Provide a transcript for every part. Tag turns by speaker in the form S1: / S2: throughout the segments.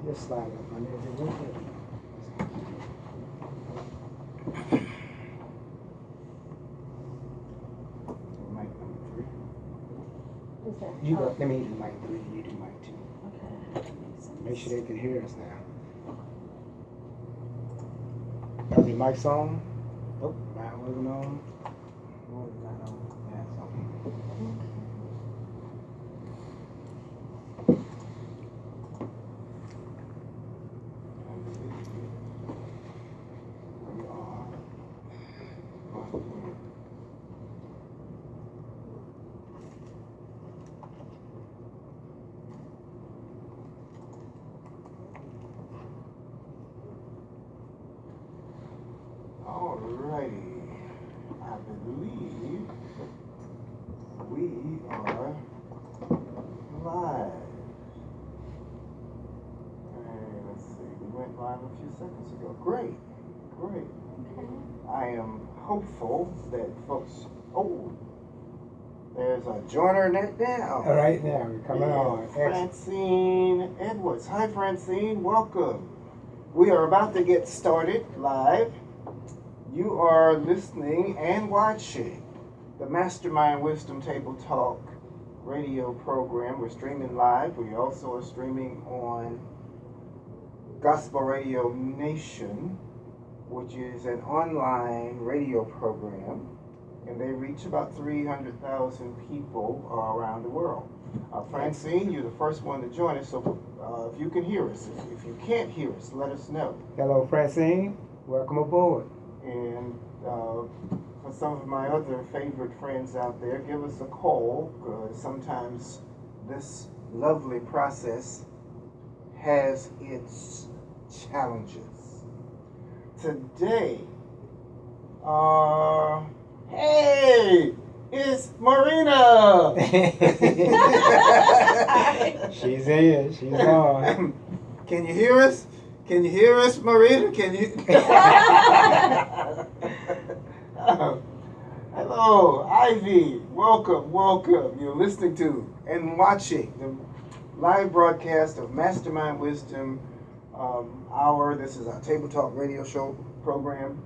S1: Just slide up under it real quick. Mic number 3.
S2: Is that?
S1: You go. Let me do mic 3. You do mic 2.
S2: Okay.
S1: Make sure they can hear us now. Are the mics on? Oh, mine wasn't on. Yours is not on. Yeah, it's on. We are. Alrighty, I believe we are live. And let's see, we went live a few seconds ago. Great, great.
S2: Okay.
S1: I am hopeful that folks. Oh, there's a joiner net now. All right, now we're coming on. Francine Edwards. Hi, Francine. Welcome. We are about to get started live. You are listening and watching the Mastermind Wisdom Table Talk radio program. We're streaming live. We also are streaming on Gospel Radio Nation, which is an online radio program, and they reach about 300,000 people around the world. Francine, you're the first one to join us, so if you can hear us. If you can't hear us, let us know. Hello, Francine. Welcome aboard. And for some of my other favorite friends out there, give us a call, because sometimes this lovely process has its challenges. Today, hey, it's Marina. She's in. She's on. Can you hear us? Can you hear us, Marina? Can you? Hello, Ivy. Welcome, welcome. You're listening to and watching the live broadcast of Mastermind Wisdom Hour. This is our Table Talk radio show program.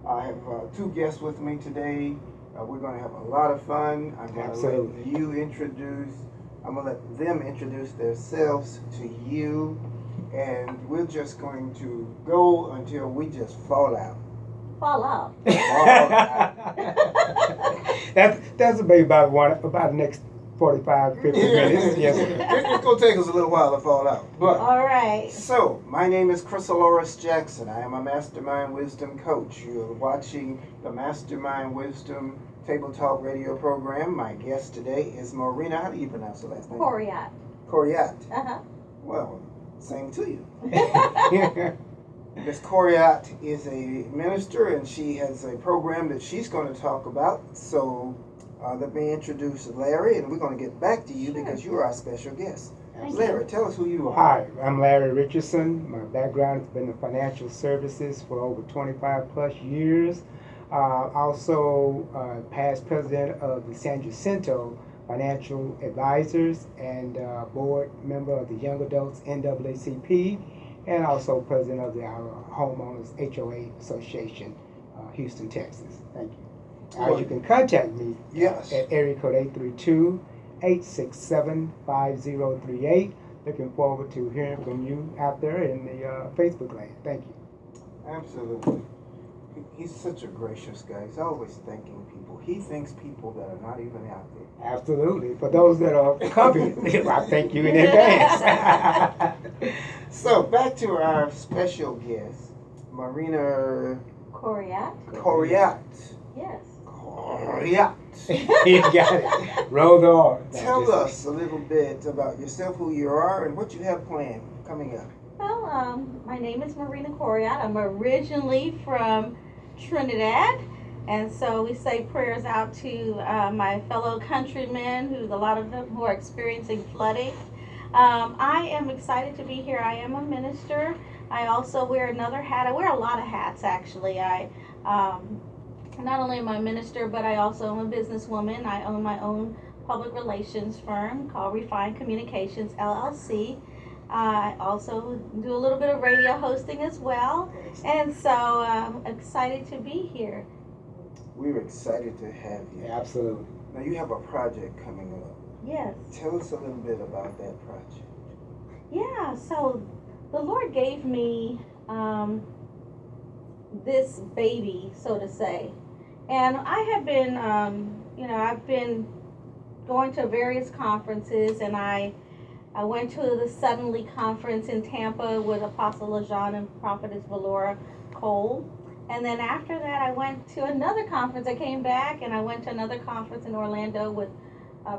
S1: I have 2 guests with me today. We're going to have a lot of fun. I'm going to let you introduce. I'm going to let them introduce themselves to you. And we're just going to go until we just fall out.
S2: Fall out.
S1: Fall out. that's maybe about the next 45, 50 minutes. Yes. It's going to take us a little while to fall out. But,
S2: all right.
S1: So, my name is Chrysoloris Jackson. I am a Mastermind Wisdom coach. You're watching the Mastermind Wisdom Table Talk radio program. My guest today is Marina. How do you pronounce the last name?
S2: Coriat.
S1: Coriat.
S2: Uh-huh.
S1: Well, same to you. Ms. Coriat is a minister, and she has a program that she's going to talk about. So let me introduce Larry, and we're going to get back to you because you are our special guest. Larry, tell us who you are. Hi, I'm Larry Richardson. My background has been in financial services for over 25 plus years. Also past president of the San Jacinto Financial Advisors and board member of the Young Adults NAACP, and also president of the Homeowners HOA Association, Houston, Texas. Thank you. You can contact me at area code 832-867-5038. Looking forward to hearing from you out there in the Facebook land. Thank you. Absolutely. He's such a gracious guy. He's always thanking people. He thanks people that are not even out there. Absolutely. For those that are coming, I thank you in advance. So, back to our special guest, Marina
S2: Coriat.
S1: Coriat.
S2: Yes.
S1: Coriat. You got it. Roll the R. Tell us a little bit about yourself, who you are, and what you have planned coming up.
S2: Well, my name is Marina Coriat. I'm originally from Trinidad, and so we say prayers out to my fellow countrymen, a lot of them who are experiencing flooding. I am excited to be here. I am a minister. I also wear another hat. I wear a lot of hats, actually. Not only am I a minister, but I also am a businesswoman. I own my own public relations firm called Refined Communications LLC. I also do a little bit of radio hosting as well, and so I'm excited to be here.
S1: We're excited to have you.
S3: Absolutely.
S1: Now you have a project coming up.
S2: Yes.
S1: Tell us a little bit about that project.
S2: Yeah, so the Lord gave me this baby, so to say. And I have been, I've been going to various conferences, and I went to the Suddenly Conference in Tampa with Apostle LaJean and Prophetess Valora Cole. And then after that, I went to another conference. I came back, and I went to another conference in Orlando with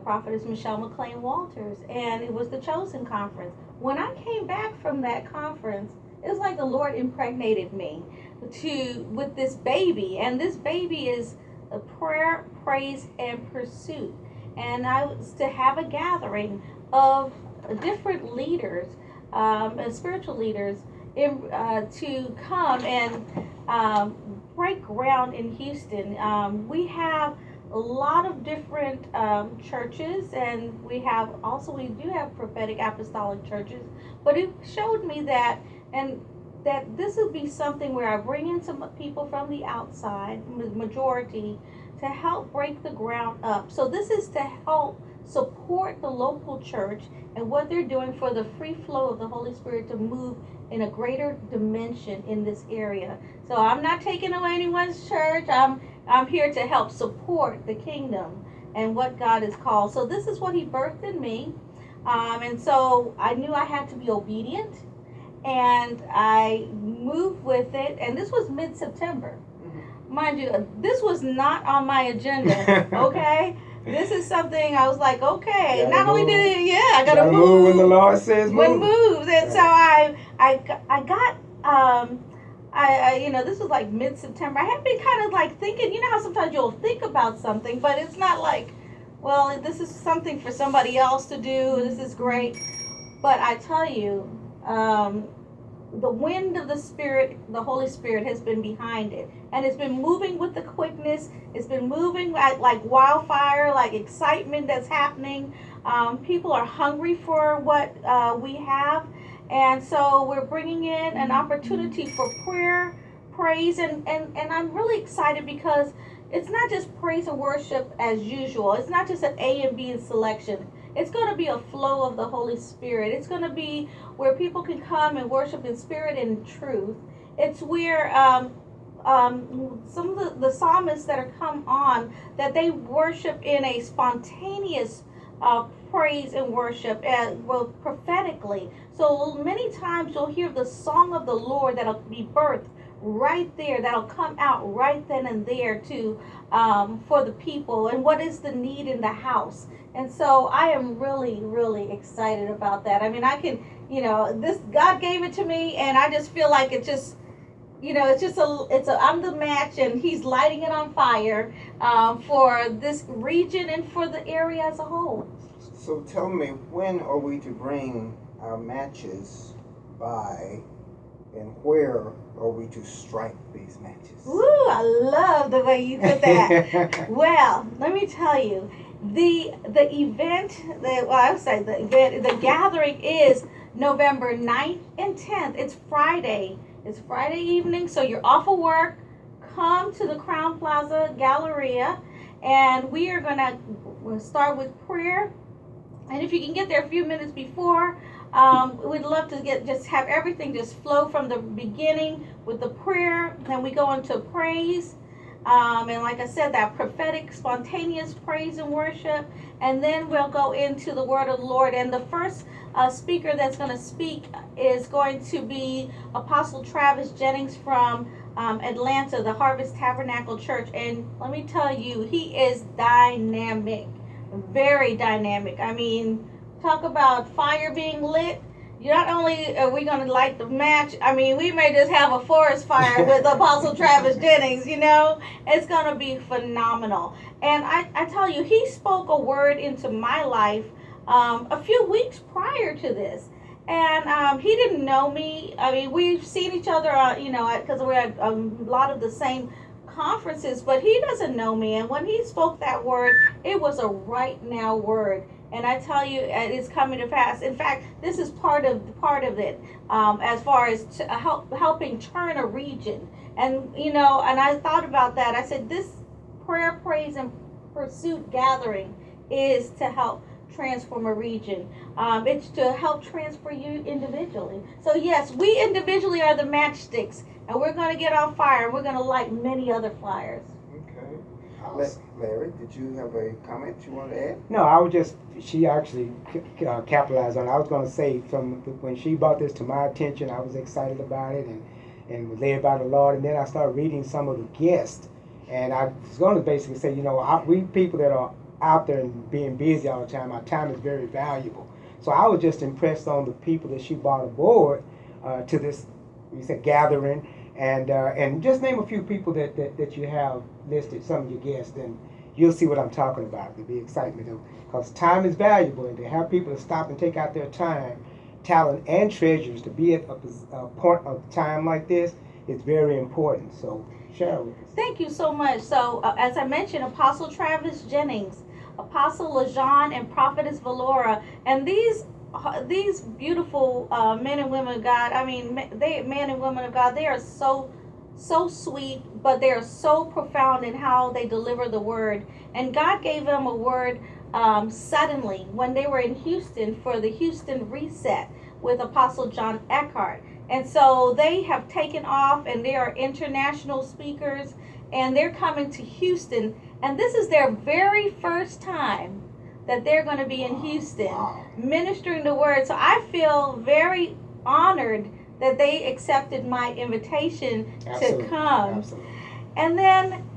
S2: Prophetess Michelle McLean Walters, and it was the Chosen Conference. When I came back from that conference, it was like the Lord impregnated me with this baby, and this baby is a prayer, praise, and pursuit. And I was to have a gathering of different leaders, and spiritual leaders, to come and break ground in Houston. We have a lot of different churches, and we do have prophetic apostolic churches, but it showed me that this would be something where I bring in some people from the outside, majority, to help break the ground up. So this is to help support the local church and what they're doing for the free flow of the Holy Spirit to move in a greater dimension in this area. So I'm not taking away anyone's church. I'm here to help support the kingdom and what God has called. So this is what he birthed in me. And so I knew I had to be obedient, and I moved with it. And this was mid-September. Mind you, this was not on my agenda, okay? This is something I was like, okay, not only did it, I gotta move
S3: when the Lord says move.
S2: When moves. And so I got, this was like mid-September. I had been kind of like thinking, how sometimes you'll think about something, but it's not like, well, this is something for somebody else to do. This is great. But I tell you, the wind of the Spirit, the Holy Spirit, has been behind it. And it's been moving with the quickness. It's been moving like wildfire, like excitement that's happening. People are hungry for what we have. And so we're bringing in an opportunity for prayer, praise, and I'm really excited because it's not just praise and worship as usual. It's not just an A and B in selection. It's going to be a flow of the Holy Spirit. It's going to be where people can come and worship in spirit and in truth. It's where some of the psalmists that are come on, that they worship in a spontaneous praise and worship, prophetically. So many times you'll hear the song of the Lord that'll be birthed right there, that'll come out right then and there to for the people, and what is the need in the house. And so I am really, really excited about that. I mean, I can, this, God gave it to me, and I just feel like it's just, I'm the match, and he's lighting it on fire for this region and for the area as a whole.
S1: So tell me, when are we to bring our matches by, and where are we to strike these matches?
S2: Ooh, I love the way you put that. Well, let me tell you, the gathering is November 9th and 10th. It's Friday. It's Friday evening, so you're off of work. Come to the Crown Plaza Galleria, and we are we'll start with prayer. And if you can get there a few minutes before, we'd love to just have everything just flow from the beginning with the prayer. Then we go into praise. And like I said, that prophetic, spontaneous praise and worship. And then we'll go into the word of the Lord. And the first speaker that's going to speak is going to be Apostle Travis Jennings from Atlanta, the Harvest Tabernacle Church. And let me tell you, he is dynamic, very dynamic. I mean, talk about fire being lit. Not only are we going to light the match, I mean, we may just have a forest fire with Apostle Travis Jennings, It's going to be phenomenal. And I tell you, he spoke a word into my life a few weeks prior to this. And he didn't know me. I mean, we've seen each other, because we're at a lot of the same conferences, but he doesn't know me. And when he spoke that word, It was a right now word. And I tell you, it is coming to pass. In fact, this is part of it, as far as helping turn a region. And and I thought about that. I said, this prayer, praise, and pursuit gathering is to help transform a region. It's to help transfer you individually. So yes, we individually are the matchsticks, and we're going to get on fire. We're going to light many other fires.
S1: Larry, did you have a comment you want to add?
S3: No, I was just, she actually capitalized on it. I was going to say, when she brought this to my attention, I was excited about it and was led by the Lord. And then I started reading some of the guests. And I was going to basically say, we people that are out there and being busy all the time, our time is very valuable. So I was just impressed on the people that she brought aboard to this, you said, gathering. And just name a few people that you have listed, some of your guests, and you'll see what I'm talking about. There'll be excitement, because time is valuable, and to have people to stop and take out their time, talent, and treasures to be at a point of time like this is very important. So, Cheryl.
S2: Thank you so much. So, as I mentioned, Apostle Travis Jennings, Apostle LaJean, and Prophetess Valora, and these beautiful men and women of God. I mean, men and women of God, they are so sweet, but they are so profound in how they deliver the word. And God gave them a word suddenly when they were in Houston for the Houston Reset with Apostle John Eckhart. And so they have taken off, and they are international speakers, and they're coming to Houston. And this is their very first time that they're going to be in Houston ministering the word. So I feel very honored that they accepted my invitation to come.
S3: Absolutely.
S2: And then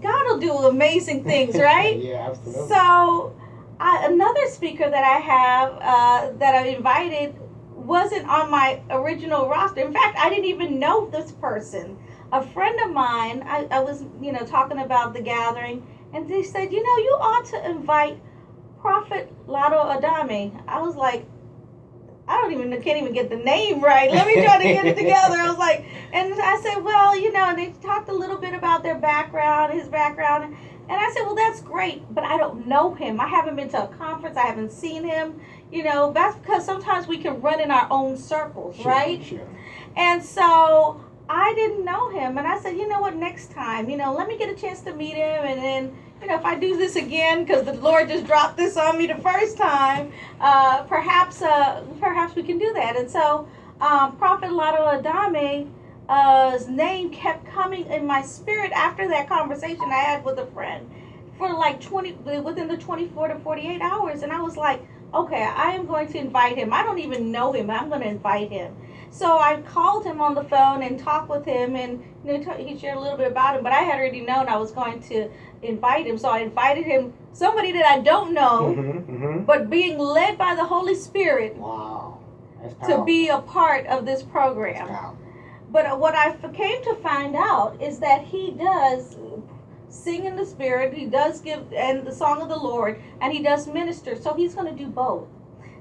S2: God will do amazing things, right?
S3: Yeah, absolutely.
S2: So another speaker that I have that I invited wasn't on my original roster. In fact, I didn't even know this person. A friend of mine, I was talking about the gathering, and they said, you ought to invite Prophet Lado Adame. I was like, can't even get the name right. Let me try to get it together. I was like, and I said, well, and they talked a little bit about their background, his background. And I said, well, that's great, but I don't know him. I haven't been to a conference. I haven't seen him. That's because sometimes we can run in our own circles, right?
S3: Sure.
S2: And so I didn't know him. And I said, you know what, next time, let me get a chance to meet him. And then, if I do this again, because the Lord just dropped this on me the first time, perhaps we can do that. And so Prophet Lado Adame's name kept coming in my spirit after that conversation I had with a friend for like within the 24 to 48 hours. And I was like, okay, I am going to invite him. I don't even know him, but I'm going to invite him. So I called him on the phone and talked with him, and he shared a little bit about him, but I had already known I was going to invite him. So I invited him, somebody that I don't know, but being led by the Holy Spirit to be a part of this program. But what I came to find out is that he does sing in the Spirit, he does give and the song of the Lord, and he does minister. So he's going to do both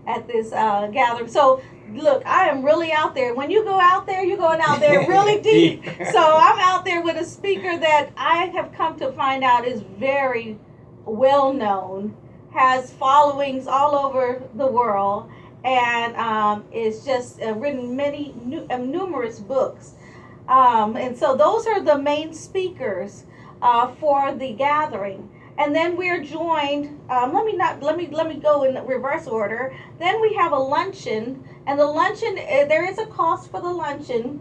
S2: at this gathering. So look, I am really out there. When you go out there, you're going out there really deep. So I'm out there with a speaker that I have come to find out is very well known, has followings all over the world, and is just written numerous books. And so those are the main speakers for the gathering. And then we're joined, let me go in reverse order. Then we have a luncheon, and the luncheon, there is a cost for the luncheon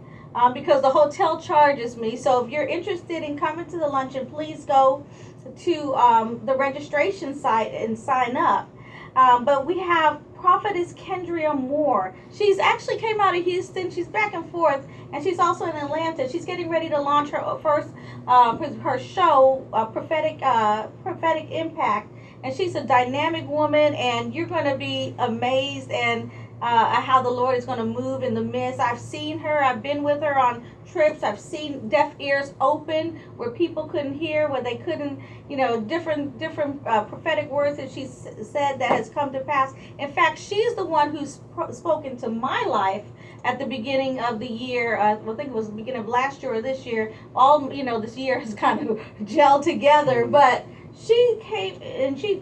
S2: because the hotel charges me. So if you're interested in coming to the luncheon, please go to the registration site and sign up. But we have Prophetess Kendria Moore. She's actually came out of Houston. She's back and forth, and she's also in Atlanta. She's getting ready to launch her first her show, Prophetic Impact, and she's a dynamic woman, and you're going to be amazed and how the Lord is going to move in the midst. I've seen her. I've been with her on trips. I've seen deaf ears open where people couldn't hear, where they couldn't, different prophetic words that she said that has come to pass. In fact, she's the one who's spoken to my life at the beginning of the year. I think it was the beginning of last year or this year. This year has kind of gelled together, but she came and she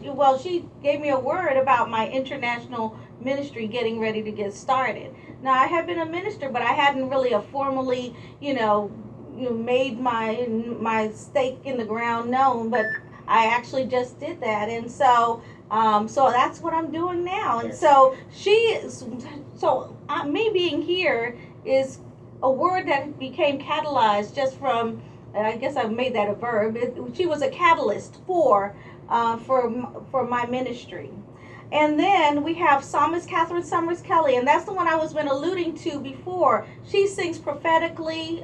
S2: gave me a word about my international ministry getting ready to get started. Now I have been a minister, but I hadn't really formally, made my stake in the ground known. But I actually just did that, and so that's what I'm doing now. And so me being here is a word that became catalyzed just from. I guess I've made that a verb. She was a catalyst for my ministry. And then we have Psalmist Catherine Summers Kelly, and that's the one I was been alluding to before. She sings prophetically,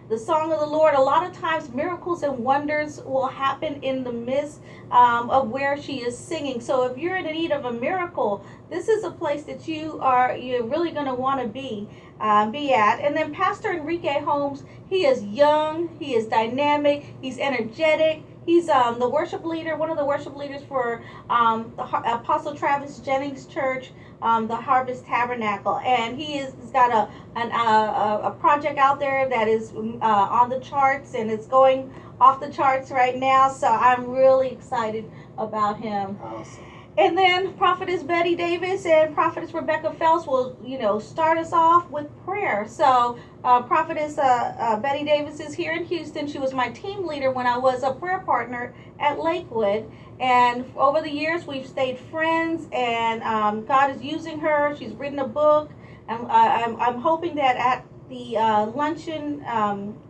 S2: the song of the Lord. A lot of times miracles and wonders will happen in the midst of where she is singing. So if you're in need of a miracle, this is a place that you're really going to want to be at. And then Pastor Enrique Holmes, he is young, he is dynamic, he's energetic. He's the worship leader, one of the worship leaders for the Apostle Travis Jennings Church, the Harvest Tabernacle, and he's got a project out there that is on the charts, and it's going off the charts right now. So I'm really excited about him.
S3: Awesome.
S2: And then Prophetess Betty Davis and Prophetess Rebecca Phelps will, start us off with prayer. So Prophetess Betty Davis is here in Houston. She was my team leader when I was a prayer partner at Lakewood. And over the years, we've stayed friends, and God is using her. She's written a book. And I'm hoping that at the luncheon,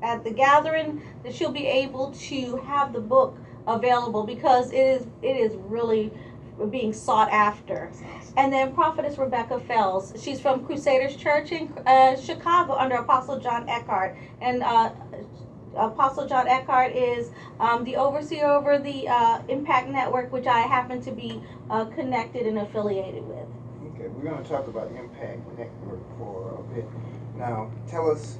S2: at the gathering, that she'll be able to have the book available, because it is really being sought after. And then Prophetess Rebecca Fells, she's from Crusaders Church in Chicago under Apostle John Eckhart, and Apostle John Eckhart is the overseer over the Impact Network, which I happen to be connected and affiliated with.
S1: Okay, we're going to talk about Impact Network for a bit. Now, tell us